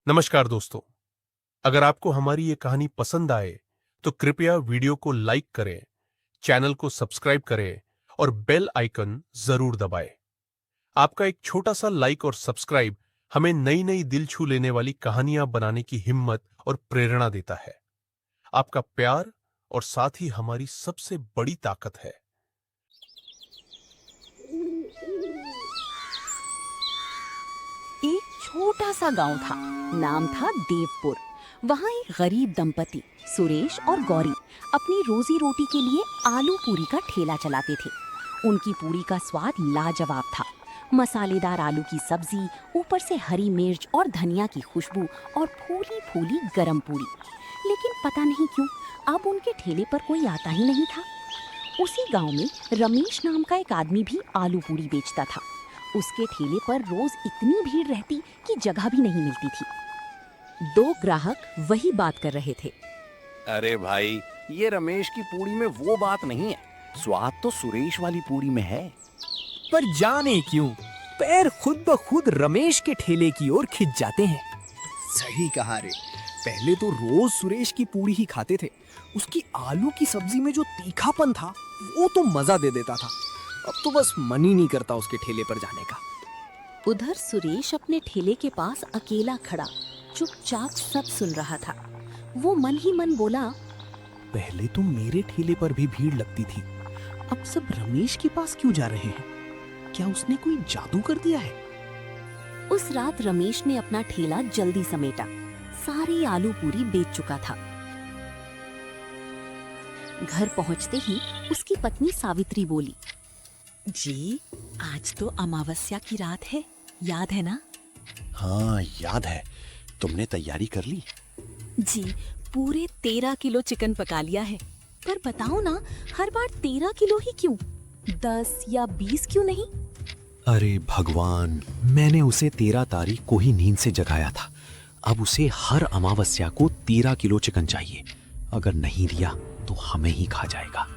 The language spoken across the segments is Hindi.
नमस्कार दोस्तों। अगर आपको हमारी ये कहानी पसंद आए तो कृपया वीडियो को लाइक करें, चैनल को सब्सक्राइब करें और बेल आइकन जरूर दबाएं। आपका एक छोटा सा लाइक और सब्सक्राइब हमें नई नई दिल छू लेने वाली कहानियां बनाने की हिम्मत और प्रेरणा देता है। आपका प्यार और साथ ही हमारी सबसे बड़ी ताकत है। एक छोटा सा गांव था, नाम था देवपुर। वहाँ एक गरीब दंपति सुरेश और गौरी अपनी रोजी रोटी के लिए आलू पूरी का ठेला चलाते थे। उनकी पूरी का स्वाद लाजवाब था। मसालेदार आलू की सब्जी, ऊपर से हरी मिर्च और धनिया की खुशबू और फूली फूली गरम पूरी। लेकिन पता नहीं क्यों अब उनके ठेले पर कोई आता ही नहीं था। उसी गांव में रमेश नाम का एक आदमी भी आलू पूरी बेचता था। उसके ठेले पर रोज इतनी भीड़ रहती कि जगह भी नहीं मिलती थी। दो ग्राहक वही बात कर रहे थे। अरे भाई, ये रमेश की पूरी में वो बात नहीं है। स्वाद तो सुरेश वाली पूरी में है। पर जाने क्यों पैर खुद ब खुद रमेश के ठेले की ओर खिंच जाते हैं। सही कहा रे। पहले तो रोज सुरेश की पूरी ही खाते थे। उसकी आलू की सब्जी में जो तीखापन था वो तो मजा दे देता था। अब तो बस मन ही नहीं करता उसके ठेले पर जाने का। उधर सुरेश अपने ठेले के पास अकेला खड़ा चुपचाप सब सुन रहा था। वो मन ही मन बोला, पहले तो मेरे ठेले पर भी भीड़ लगती थी, अब सब रमेश के पास क्यों जा रहे हैं? क्या उसने कोई जादू कर दिया है? उस रात रमेश ने अपना ठेला जल्दी समेटा। सारी आलू पूरी बेच चुका था। घर पहुंचते ही उसकी पत्नी सावित्री बोली, जी आज तो अमावस्या की रात है, याद है ना? हाँ याद है। तुमने तैयारी कर ली? जी पूरे 13 किलो चिकन पका लिया है। पर बताओ ना, हर बार 13 किलो ही क्यों? 10 या 20 क्यों नहीं? अरे भगवान, मैंने उसे 13 तारीख को ही नींद से जगाया था। अब उसे हर अमावस्या को 13 किलो चिकन चाहिए। अगर नहीं दिया तो हमें ही खा जाएगा।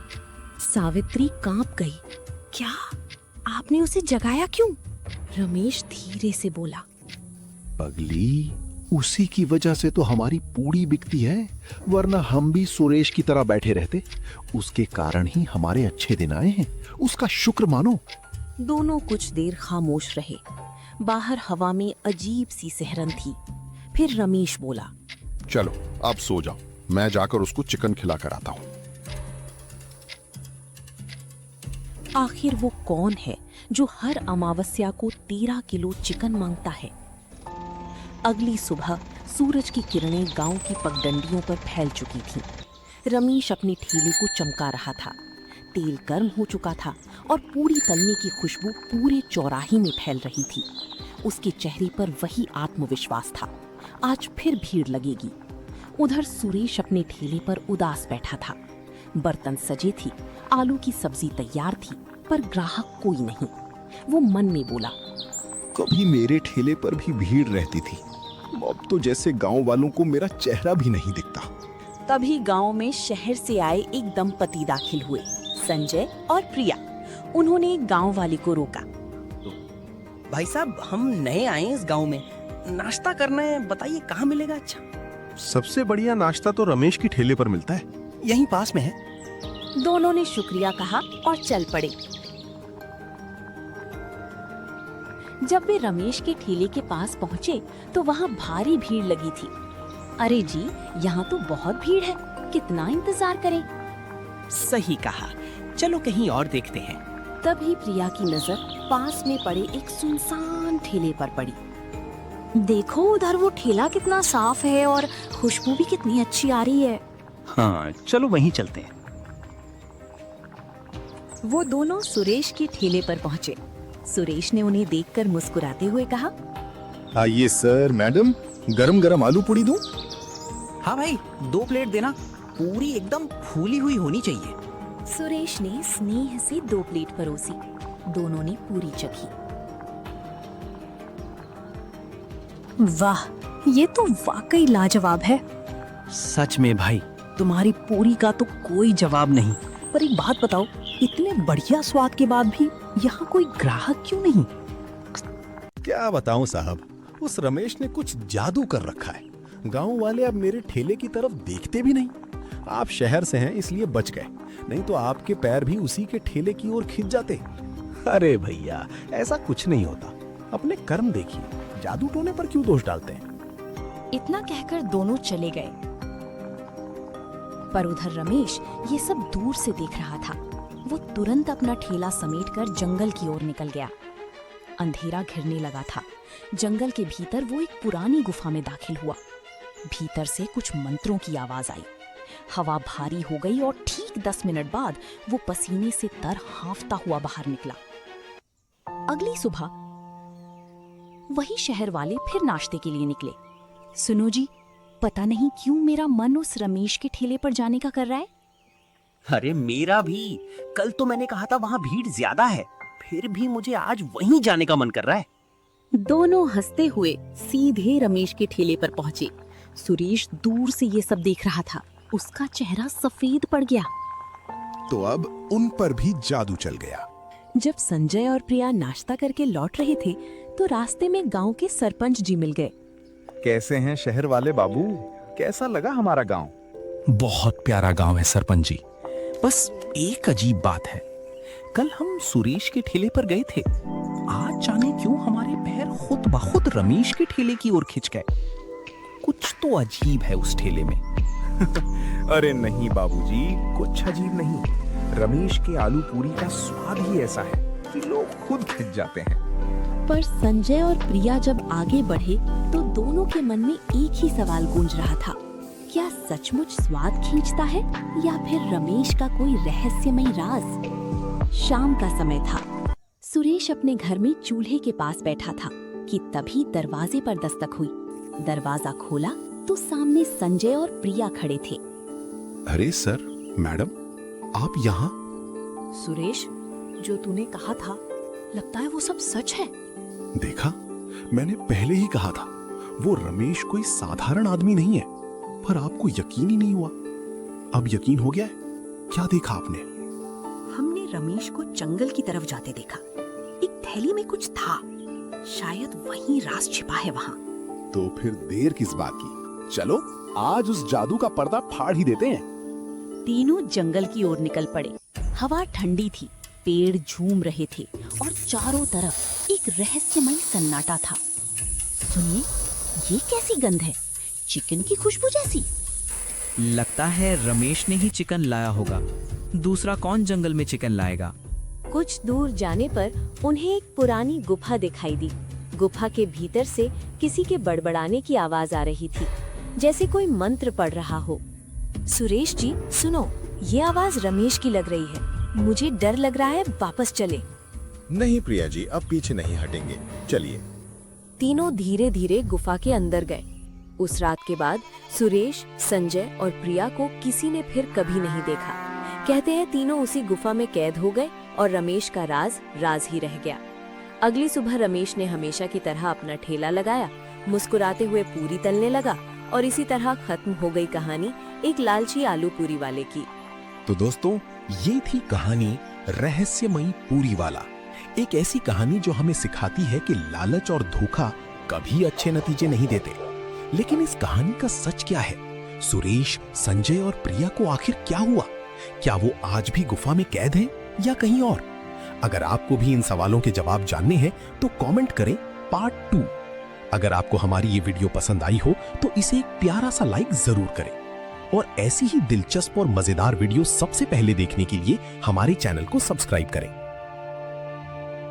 सावित्री कांप गई। क्या आपने उसे जगाया क्यों? रमेश धीरे से बोला, पगली, उसी की वजह से तो हमारी पूरी बिकती है, वरना हम भी सुरेश की तरह बैठे रहते। उसके कारण ही हमारे अच्छे दिन आए हैं। उसका शुक्र मानो। दोनों कुछ देर खामोश रहे। बाहर हवा में अजीब सी सिहरन थी। फिर रमेश बोला, चलो अब सो जाओ, मैं जाकर उसको चिकन खिला कर आता हूँ। आखिर वो कौन है जो हर अमावस्या को 13 किलो चिकन मांगता है? अगली सुबह सूरज की किरणें गांव की पगडंडियों पर फैल चुकी थीं। रमेश अपने ठेले को चमका रहा था। तेल गर्म हो चुका था और पूरी तलने की खुशबू पूरे चौराहे में फैल रही थी। उसके चेहरे पर वही आत्मविश्वास था। आज फिर भीड़ लगेगी। उधर सुरेश अपने ठेले पर उदास बैठा था। बर्तन सजे थी, आलू की सब्जी तैयार थी, पर ग्राहक कोई नहीं। वो मन में बोला, कभी मेरे ठेले पर भी भीड़ रहती थी, अब तो जैसे गांव वालों को मेरा चेहरा भी नहीं दिखता। तभी गांव में शहर से आए एक दंपति दाखिल हुए, संजय और प्रिया। उन्होंने एक गांव वाले को रोका। भाई साहब, हम नए आए हैं इस गांव में, नाश्ता करना है, बताइए कहाँ मिलेगा अच्छा? सबसे बढ़िया नाश्ता तो रमेश की ठेले पर मिलता है। यहीं पास में है। दोनों ने शुक्रिया कहा और चल पड़े। जब वे रमेश के ठेले के पास पहुंचे तो वहां भारी भीड़ लगी थी। अरे जी, यहाँ तो बहुत भीड़ है, कितना इंतजार करें? सही कहा, चलो कहीं और देखते हैं। तभी प्रिया की नजर पास में पड़े एक सुनसान ठेले पर पड़ी। देखो उधर वो ठेला कितना साफ है और खुशबू भी कितनी अच्छी आ रही है। हाँ चलो वहीं चलते हैं। वो दोनों सुरेश के ठेले पर पहुंचे। सुरेश ने उन्हें देखकर मुस्कुराते हुए कहा, आइए सर, मैडम, गरम गरम आलू पूड़ी दूं? हाँ भाई, 2 प्लेट देना, पूरी एकदम फूली हुई होनी चाहिए। सुरेश ने स्नेह से 2 प्लेट परोसी। दोनों ने पूरी चखी। वाह, ये तो वाकई लाजवाब है। सच में भाई, तुम्हारी पूरी का तो कोई जवाब नहीं। पर एक बात बताओ, इतने बढ़िया स्वाद के बाद भी यहाँ कोई ग्राहक क्यों नहीं? क्या बताऊं साहब, उस रमेश ने कुछ जादू कर रखा है। गांव वाले अब मेरे ठेले की तरफ देखते भी नहीं। आप शहर से हैं इसलिए बच गए, नहीं तो आपके पैर भी उसी के ठेले की ओर खिंच जाते। अरे भैया, ऐसा कुछ नहीं होता। अपने कर्म देखिए, जादू टोने पर क्यों दोष डालते हैं? इतना कहकर दोनों चले गए। पर उधर रमेश ये सब दूर से देख रहा था। वो तुरंत अपना ठेला समेटकर जंगल की ओर निकल गया। अंधेरा घिरने लगा था। जंगल के भीतर वो एक पुरानी गुफा में दाखिल हुआ। भीतर से कुछ मंत्रों की आवाज आई। हवा भारी हो गई और ठीक 10 मिनट बाद वो पसीने से तर हांफता हुआ बाहर निकला। अगली सुबह वही शहर वाले फिर नाश्ते के लिए निकले। सुनो जी, पता नहीं क्यों मेरा मन उस रमेश के ठेले पर जाने का कर रहा है। अरे मेरा भी। कल तो मैंने कहा था वहाँ भीड़ ज्यादा है, फिर भी मुझे आज वहीं जाने का मन कर रहा है। दोनों हंसते हुए सीधे रमेश के ठेले पर पहुंचे। सुरेश दूर से ये सब देख रहा था। उसका चेहरा सफेद पड़ गया। तो अब उन पर भी जादू चल गया। जब संजय और प्रिया नाश्ता करके लौट रहे थे तो रास्ते में गांव के सरपंच जी मिल गए। कैसे हैं शहर वाले बाबू? कैसा लगा हमारा गांव? बहुत प्यारा गांव है सरपंच जी। बस एक अजीब बात है, कल हम सुरेश के ठेले पर गए थे, आज जाने क्यों हमारे पैर खुद ब खुद रमेश के ठेले की ओर खिंच गए। कुछ तो अजीब है उस ठेले में। अरे नहीं बाबूजी, कुछ अजीब नहीं। रमेश के आलू पूरी का स्वाद ही ऐसा है कि लोग खुद खिंच जाते हैं। पर संजय और प्रिया जब आगे बढ़े तो दोनों के मन में एक ही सवाल गूंज रहा था। क्या सचमुच स्वाद खींचता है या फिर रमेश का कोई रहस्यमयी राज? शाम का समय था। सुरेश अपने घर में चूल्हे के पास बैठा था कि तभी दरवाजे पर दस्तक हुई। दरवाजा खोला तो सामने संजय और प्रिया खड़े थे। अरे सर, मैडम, आप यहाँ? सुरेश, जो तूने कहा था लगता है वो सब सच है। देखा, मैंने पहले ही कहा था वो रमेश कोई साधारण आदमी नहीं है, पर आपको यकीन ही नहीं हुआ। अब यकीन हो गया है? क्या देखा आपने? हमने रमेश को जंगल की तरफ जाते देखा। एक थैली में कुछ था, शायद वही राज छिपा है वहाँ। तो फिर देर किस बात की? चलो आज उस जादू का पर्दा फाड़ ही देते हैं। तीनों जंगल की ओर निकल पड़े। हवा ठंडी थी, पेड़ झूम रहे थे और चारों तरफ एक रहस्यमयी सन्नाटा था। सुनिए, ये कैसी गंध है? चिकन की खुशबू जैसी। लगता है रमेश ने ही चिकन लाया होगा। दूसरा कौन जंगल में चिकन लाएगा? कुछ दूर जाने पर उन्हें एक पुरानी गुफा दिखाई दी। गुफा के भीतर से किसी के बड़बड़ाने की आवाज आ रही थी, जैसे कोई मंत्र पढ़ रहा हो। सुरेश जी सुनो, ये आवाज रमेश की लग रही है। मुझे डर लग रहा है, वापस चले। नहीं प्रिया जी, अब पीछे नहीं हटेंगे, चलिए। तीनों धीरे धीरे गुफा के अंदर गए। उस रात के बाद सुरेश, संजय और प्रिया को किसी ने फिर कभी नहीं देखा। कहते हैं तीनों उसी गुफा में कैद हो गए और रमेश का राज राज ही रह गया। अगली सुबह रमेश ने हमेशा की तरह अपना ठेला लगाया, मुस्कुराते हुए पूरी तलने लगा और इसी तरह खत्म हो गई कहानी एक लालची आलू पूरी वाले की। तो दोस्तों, ये थी कहानी रहस्यमयी पूरी वाला। एक ऐसी कहानी जो हमें सिखाती है कि लालच और धोखा कभी अच्छे नतीजे नहीं देते। लेकिन इस कहानी का सच क्या है? सुरेश, संजय और प्रिया को आखिर क्या हुआ? क्या वो आज भी गुफा में कैद हैं या कहीं और? अगर आपको भी इन सवालों के जवाब जानने हैं तो कमेंट करें पार्ट 2। अगर आपको हमारी ये वीडियो पसंद आई हो तो इसे एक प्यारा सा लाइक जरूर करें और ऐसी ही दिलचस्प और मजेदार वीडियो सबसे पहले देखने के लिए हमारे चैनल को सब्सक्राइब करें।